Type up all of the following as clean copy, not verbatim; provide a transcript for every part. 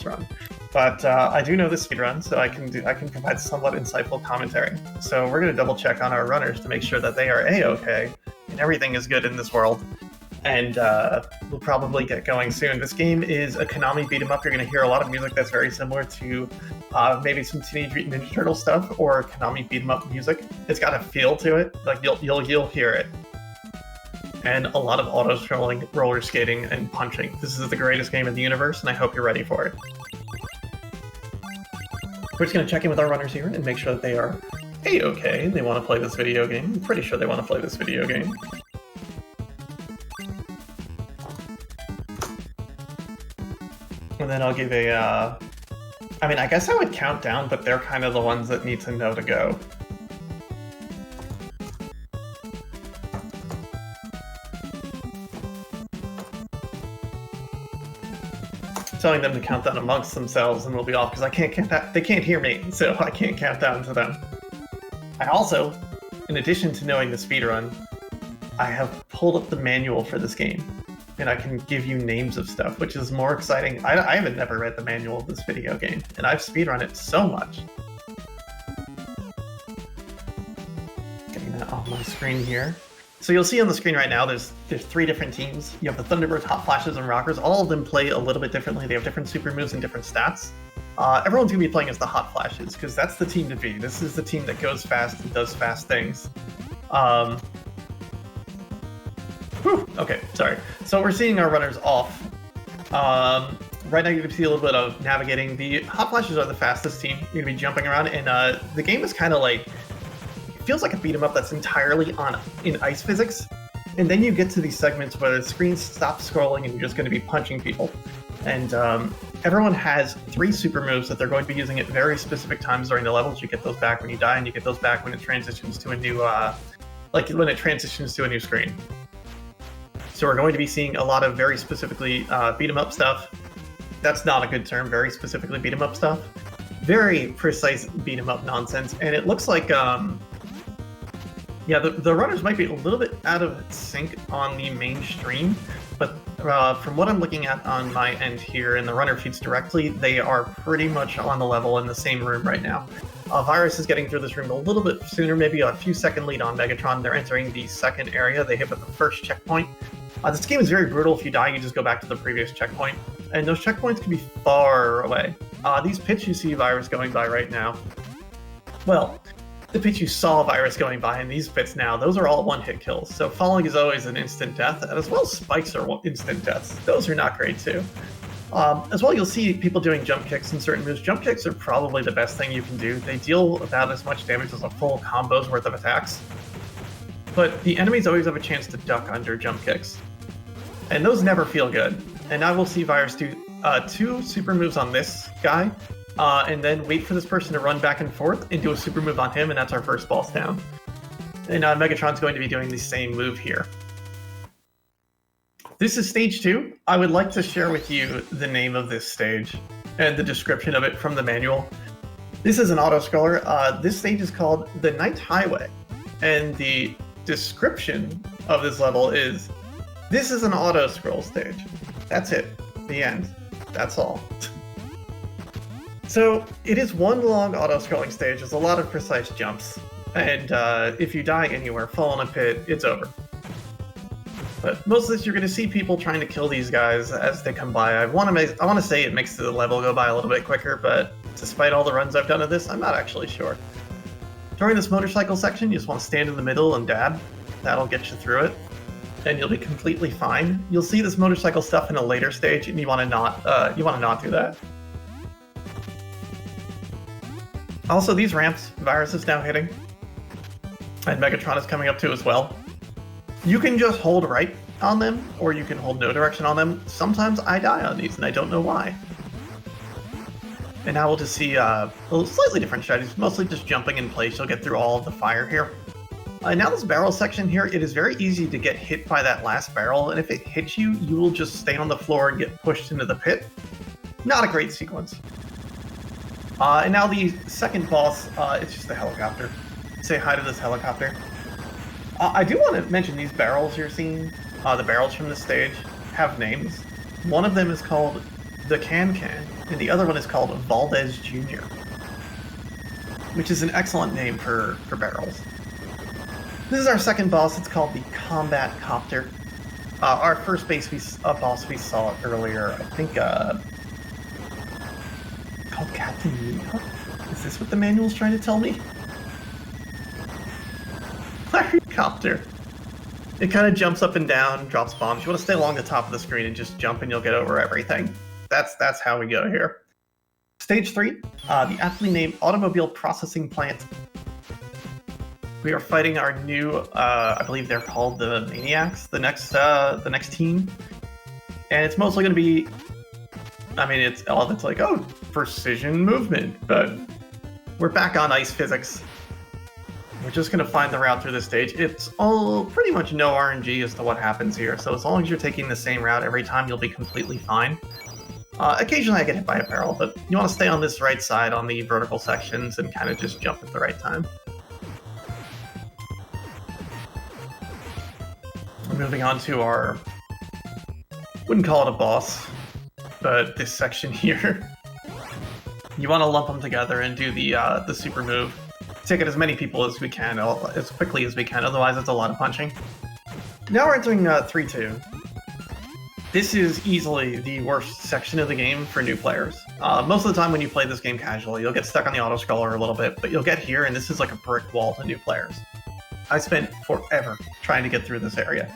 run. But I do know the speedrun, so I can provide somewhat insightful commentary. So we're going to double check on our runners to make sure that they are A-okay and everything is good in this world. And we'll probably get going soon. This game is a Konami beat 'em up. You're going to hear a lot of music that's very similar to maybe some Teenage Mutant Ninja Turtle stuff or Konami beat 'em up music. It's got a feel to it, like you'll hear it. And a lot of auto-scrolling, roller skating, and punching. This is the greatest game in the universe, and I hope you're ready for it. We're just going to check in with our runners here and make sure that they are A-okay. They want to play this video game. I'm pretty sure they want to play this video game. And then I'll give a, I mean, I guess I would count down, but they're kind of the ones that need to know to go. Telling them to count down amongst themselves and we'll be off because I can't count that. They can't hear me, so I can't count down to them. I also, in addition to knowing the speedrun, I have pulled up the manual for this game. And I can give you names of stuff, which is more exciting. I haven't never read the manual of this video game, and I've speedrun it so much. Getting that off my screen here. So you'll see on the screen right now, there's 3 different teams. You have the Thunderbirds, Hot Flashes, and Rockers. All of them play a little bit differently. They have different super moves and different stats. Everyone's going to be playing as the Hot Flashes, because that's the team to be. This is the team that goes fast and does fast things. Okay, sorry. So we're seeing our runners off. Right now you can see a little bit of navigating. The Hot Flashes are the fastest team. You're going to be jumping around, and the game is kind of like... It feels like a beat 'em up that's entirely in ice physics. And then you get to these segments where the screen stops scrolling and you're just going to be punching people. And everyone has 3 super moves that they're going to be using at very specific times during the levels. You get those back when you die, and you get those back when it transitions to a new... like when it transitions to a new screen. So we're going to be seeing a lot of very specifically beat 'em up stuff. That's not a good term, very specifically beat 'em up stuff. Very precise beat 'em up nonsense. And it looks like, yeah, the runners might be a little bit out of sync on the main stream, but from what I'm looking at on my end here in the runner feeds directly, they are pretty much on the level in the same room right now. Virus is getting through this room a little bit sooner, maybe a few second lead on Megatron. They're entering the second area. They hit at the first checkpoint. This game is very brutal. If you die, you just go back to the previous checkpoint. And those checkpoints can be far away. These pits you see Virus going by right now, well, the pits you saw Virus going by in these pits now, those are all one-hit kills. So falling is always an instant death, and as well as spikes are instant deaths. Those are not great too. As well, you'll see people doing jump kicks in certain moves. Jump kicks are probably the best thing you can do. They deal about as much damage as a full combo's worth of attacks. But the enemies always have a chance to duck under jump kicks. And those never feel good. And now we'll see Virus do 2 super moves on this guy, and then wait for this person to run back and forth and do a super move on him, and that's our first boss down. And Megatron's going to be doing the same move here. This is stage 2. I would like to share with you the name of this stage and the description of it from the manual. This is an auto-scroller. This stage is called the Night Highway, and the description of this level is, this is an auto-scroll stage. That's it. The end. That's all. So, it is one long auto-scrolling stage. There's a lot of precise jumps. And if you die anywhere, fall in a pit, it's over. But most of this, you're going to see people trying to kill these guys as they come by. I want to say it makes the level go by a little bit quicker, but despite all the runs I've done of this, I'm not actually sure. During this motorcycle section, you just want to stand in the middle and dab. That'll get you through it, and you'll be completely fine. You'll see this motorcycle stuff in a later stage, and you want to not do that. Also, these ramps, Virus is now hitting, and Megatron is coming up to as well. You can just hold right on them, or you can hold no direction on them. Sometimes I die on these, and I don't know why. And now we'll just see a slightly different strategies, mostly just jumping in place. You'll get through all of the fire here. Now this barrel section here, it is very easy to get hit by that last barrel, and if it hits you, you will just stay on the floor and get pushed into the pit. Not a great sequence. And now the second boss, it's just a helicopter. Say hi to this helicopter. I do want to mention these barrels you're seeing, the barrels from this stage, have names. One of them is called the Can-Can. and the other one is called Valdez Jr., which is an excellent name for barrels. This is our second boss. It's called the Combat Copter. Our first boss we saw earlier, I think, called Captain Meat. Is this what the manual's trying to tell me? Copter. It kind of jumps up and down, drops bombs. You want to stay along the top of the screen and just jump and you'll get over everything. That's how we go here. Stage 3, the aptly named Automobile Processing Plant. We are fighting our new, I believe they're called the Maniacs, the next team. And it's mostly going to be, I mean, it's like, oh, precision movement, but we're back on ice physics. We're just going to find the route through this stage. It's all pretty much no RNG as to what happens here, so as long as you're taking the same route every time, you'll be completely fine. Occasionally I get hit by a barrel, but you want to stay on this right side on the vertical sections and kind of just jump at the right time. Moving on to our, wouldn't call it a boss, but this section here. You want to lump them together and do the super move. Take it as many people as we can, as quickly as we can, otherwise it's a lot of punching. Now we're entering 3-2. This is easily the worst section of the game for new players. Most of the time when you play this game casually, you'll get stuck on the auto-scroller a little bit, but you'll get here and this is like a brick wall to new players. I spent forever trying to get through this area.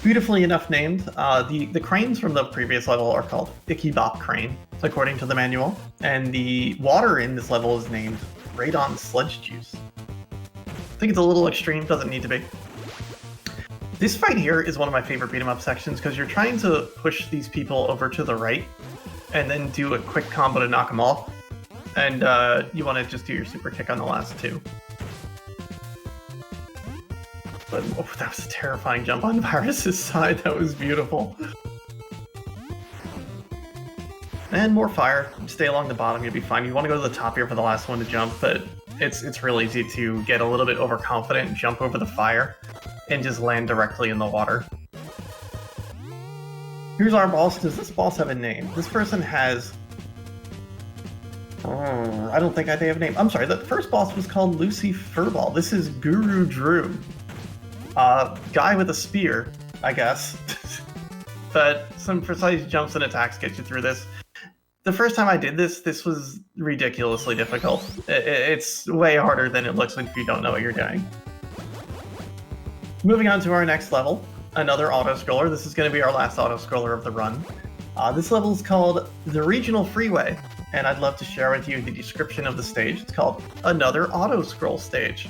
Beautifully enough named, the cranes from the previous level are called Icky Bop Crane, according to the manual, and the water in this level is named Radon Sludge Juice. I think it's a little extreme, doesn't need to be. This fight here is one of my favorite beat 'em up sections because you're trying to push these people over to the right and then do a quick combo to knock them off, and you want to just do your super kick on the last two. But oh, that was a terrifying jump on Virus's side. That was beautiful. And more fire. Stay along the bottom, you'll be fine. You want to go to the top here for the last one to jump, but it's real easy to get a little bit overconfident, jump over the fire, and just land directly in the water. Here's our boss. Does this boss have a name? This person has... Oh, I don't think they have a name. I'm sorry, the first boss was called Lucy Furball. This is Guru Drew. Guy with a spear, I guess. But some precise jumps and attacks get you through this. The first time I did this was ridiculously difficult. It's way harder than it looks like if you don't know what you're doing. Moving on to our next level, another auto-scroller. This is going to be our last auto-scroller of the run. This level is called the Regional Freeway, and I'd love to share with you the description of the stage. It's called Another Auto-Scroll Stage.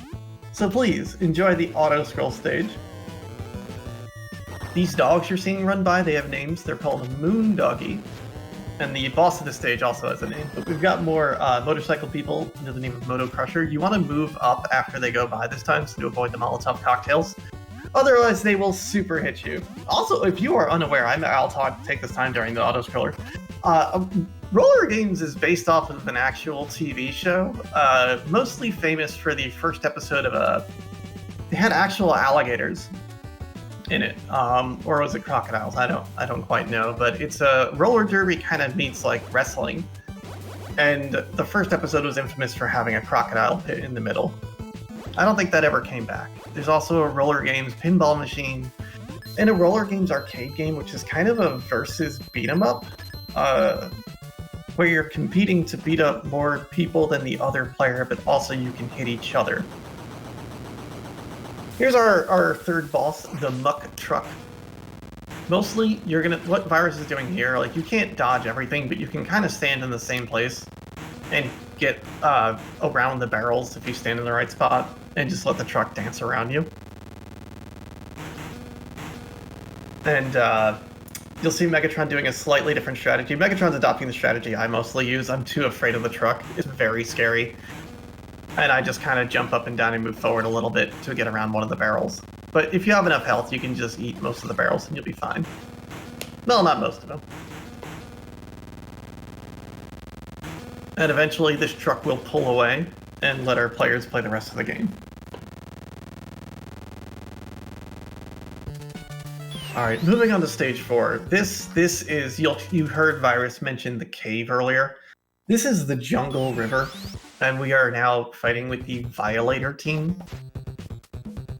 So please, enjoy the auto-scroll stage. These dogs you're seeing run by, they have names. They're called Moon Doggy. And the boss of the stage also has a name. But we've got more motorcycle people under the name of Moto Crusher. You want to move up after they go by this time so to avoid the Molotov cocktails. Otherwise, they will super hit you. Also, if you are unaware, I'll take this time during the auto-scroller. RollerGames is based off of an actual TV show, mostly famous for the first episode of they had actual alligators in it, or was it crocodiles? I don't quite know, but it's a roller derby kind of meets like wrestling, and the first episode was infamous for having a crocodile pit in the middle. I don't think that ever came back. There's also a RollerGames pinball machine and a RollerGames arcade game, which is kind of a versus beat 'em up, where you're competing to beat up more people than the other player, but also you can hit each other. Here's our third boss, the Muck Truck. Mostly, what Virus is doing here, like you can't dodge everything, but you can kind of stand in the same place and get around the barrels if you stand in the right spot, and just let the truck dance around you. And you'll see Megatron doing a slightly different strategy. Megatron's adopting the strategy I mostly use. I'm too afraid of the truck. It's very scary. And I just kind of jump up and down and move forward a little bit to get around one of the barrels. But if you have enough health, you can just eat most of the barrels and you'll be fine. Well, not most of them. And eventually this truck will pull away and let our players play the rest of the game. Alright, moving on to stage 4. This is, you heard Virus mention the cave earlier. This is the Jungle River, and we are now fighting with the Violator team.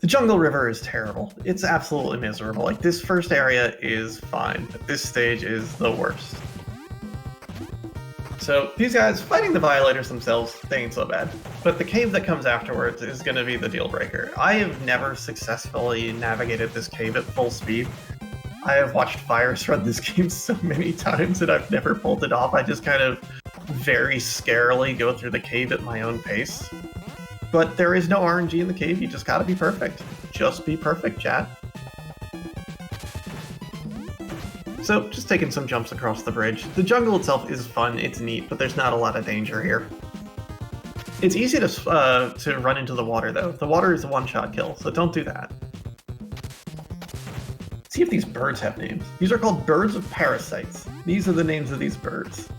The Jungle River is terrible. It's absolutely miserable. Like, this first area is fine, but this stage is the worst. So, these guys, fighting the Violators themselves, they ain't so bad. But the cave that comes afterwards is going to be the deal breaker. I have never successfully navigated this cave at full speed. I have watched Virus run this game so many times and I've never pulled it off. I just kind of very scarily go through the cave at my own pace. But there is no RNG in the cave, you just gotta be perfect. Just be perfect, chat. So, just taking some jumps across the bridge. The jungle itself is fun, it's neat, but there's not a lot of danger here. It's easy to run into the water, though. The water is a one-shot kill, so don't do that. Let's see if these birds have names. These are called birds of parasites. These are the names of these birds.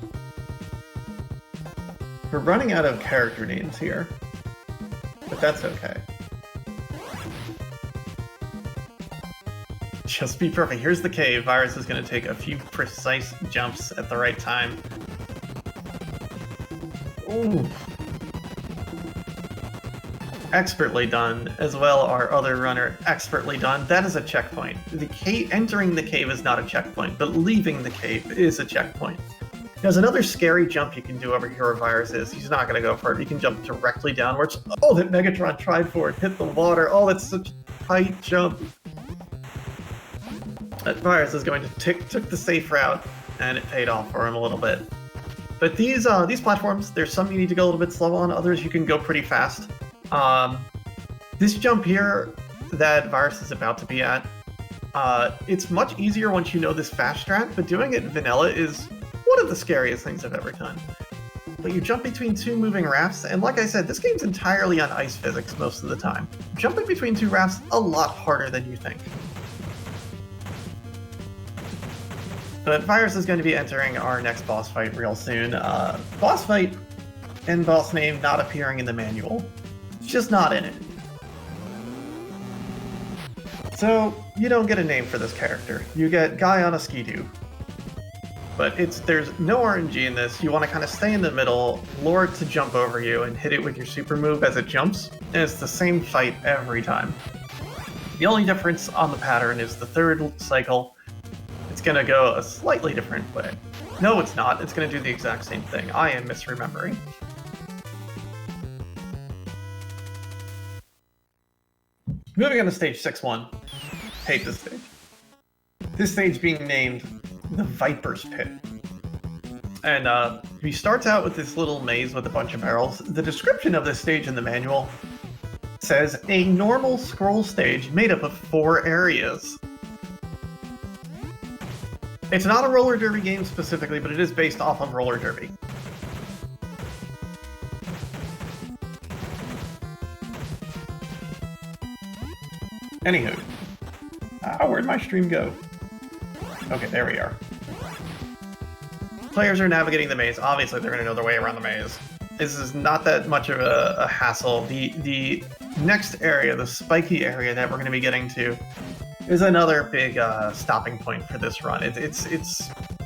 We're running out of character names here, but that's okay. Just be perfect. Here's the cave. Virus is going to take a few precise jumps at the right time. Ooh. Expertly done. As well, our other runner, expertly done. That is a checkpoint. The cave, entering the cave is not a checkpoint, but leaving the cave is a checkpoint. There's another scary jump you can do over here where Virus is. He's not going to go for it. He can jump directly downwards. Oh, that Megatron tried for it. Hit the water. Oh, that's such a tight jump. That Virus is going to took the safe route, and it paid off for him a little bit. But these platforms, there's some you need to go a little bit slow on. Others you can go pretty fast. This jump here that Virus is about to be at, it's much easier once you know this fast strat, but doing it vanilla is one of the scariest things I've ever done. But you jump between two moving rafts, and like I said, this game's entirely on ice physics most of the time. Jumping between two rafts, a lot harder than you think. But Virus is going to be entering our next boss fight real soon. Boss fight and boss name not appearing in the manual. It's just not in it. So, you don't get a name for this character. You get Guy on a Ski-Doo. But there's no RNG in this. You want to kind of stay in the middle, lure it to jump over you, and hit it with your super move as it jumps. And it's the same fight every time. The only difference on the pattern is the third cycle. It's going to go a slightly different way. No, it's not. It's going to do the exact same thing. I am misremembering. Moving on to stage 6-1. Hate this stage. This stage being named the Viper's Pit. And he starts out with this little maze with a bunch of barrels. The description of this stage in the manual says, a normal scroll stage made up of 4 areas. It's not a roller derby game specifically, but it is based off of roller derby. Anywho, where'd my stream go? Okay, there we are. Players are navigating the maze. Obviously, they're going to know their way around the maze. This is not that much of a hassle. The next area, the spiky area that we're going to be getting to, is another big stopping point for this run. It's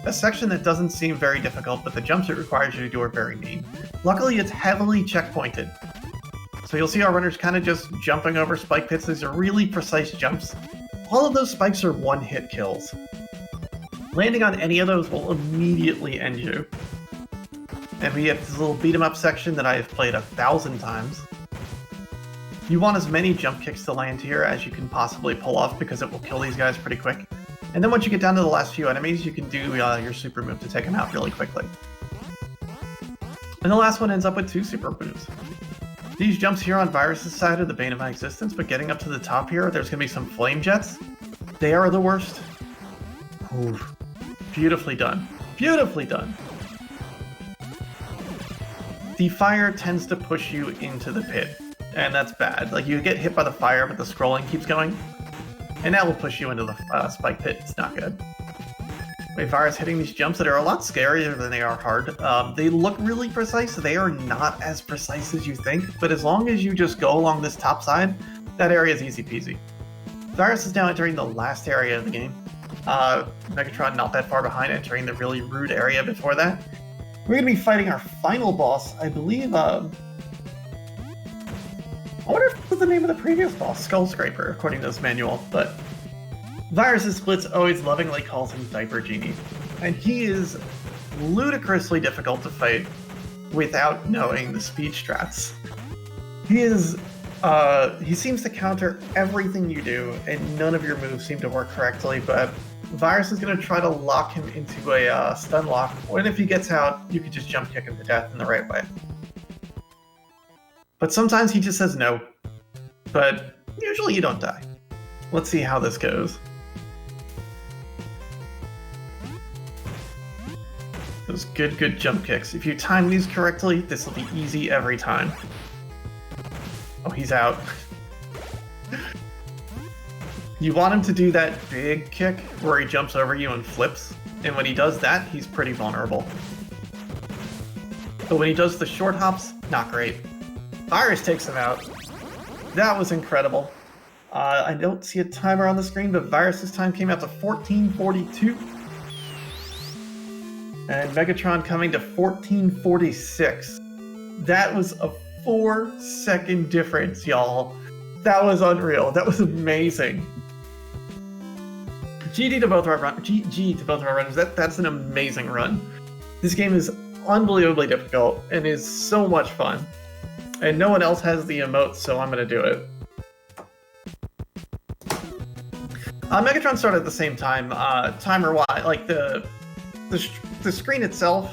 a section that doesn't seem very difficult, but the jumps it requires you to do are very mean. Luckily, it's heavily checkpointed. So you'll see our runners kind of just jumping over spike pits. These are really precise jumps. All of those spikes are one-hit kills. Landing on any of those will immediately end you. And we have this little beat-em-up section that I have played 1,000 times. You want as many jump kicks to land here as you can possibly pull off because it will kill these guys pretty quick. And then once you get down to the last few enemies, you can do your super move to take them out really quickly. And the last one ends up with 2 super moves. These jumps here on Virus's side are the bane of my existence, but getting up to the top here, there's going to be some flame jets. They are the worst. Oof. Beautifully done. Beautifully done. The fire tends to push you into the pit, and that's bad. Like, you get hit by the fire, but the scrolling keeps going, and that will push you into the spike pit. It's not good. Wait, Virus hitting these jumps that are a lot scarier than they are hard. They look really precise. They are not as precise as you think, but as long as you just go along this top side, that area is easy peasy. Virus is now entering the last area of the game. Megatron not that far behind, entering the really rude area before that. We're going to be fighting our final boss, I believe. I wonder if was the name of the previous boss, Skull Scraper, according to this manual. But Virus's Splits always lovingly calls him Diaper Genie, and he is ludicrously difficult to fight without knowing the speed strats. He seems to counter everything you do, and none of your moves seem to work correctly, but Virus is going to try to lock him into a stun lock, and if he gets out, you can just jump kick him to death in the right way. But sometimes he just says no, but usually you don't die. Let's see how this goes. Those good jump kicks. If you time these correctly, this will be easy every time. Oh, he's out. You want him to do that big kick where he jumps over you and flips, and when he does that, he's pretty vulnerable. But when he does the short hops, not great. Virus takes him out. That was incredible. I don't see a timer on the screen, but Virus's time came out to 14:42. And Megatron coming to 14:46. That was a 4-second difference, y'all. That was unreal. That was amazing. GG to both of our runners. That's an amazing run. This game is unbelievably difficult and is so much fun. And no one else has the emotes, so I'm gonna do it. Megatron started at the same time, timer-wise. Like the screen itself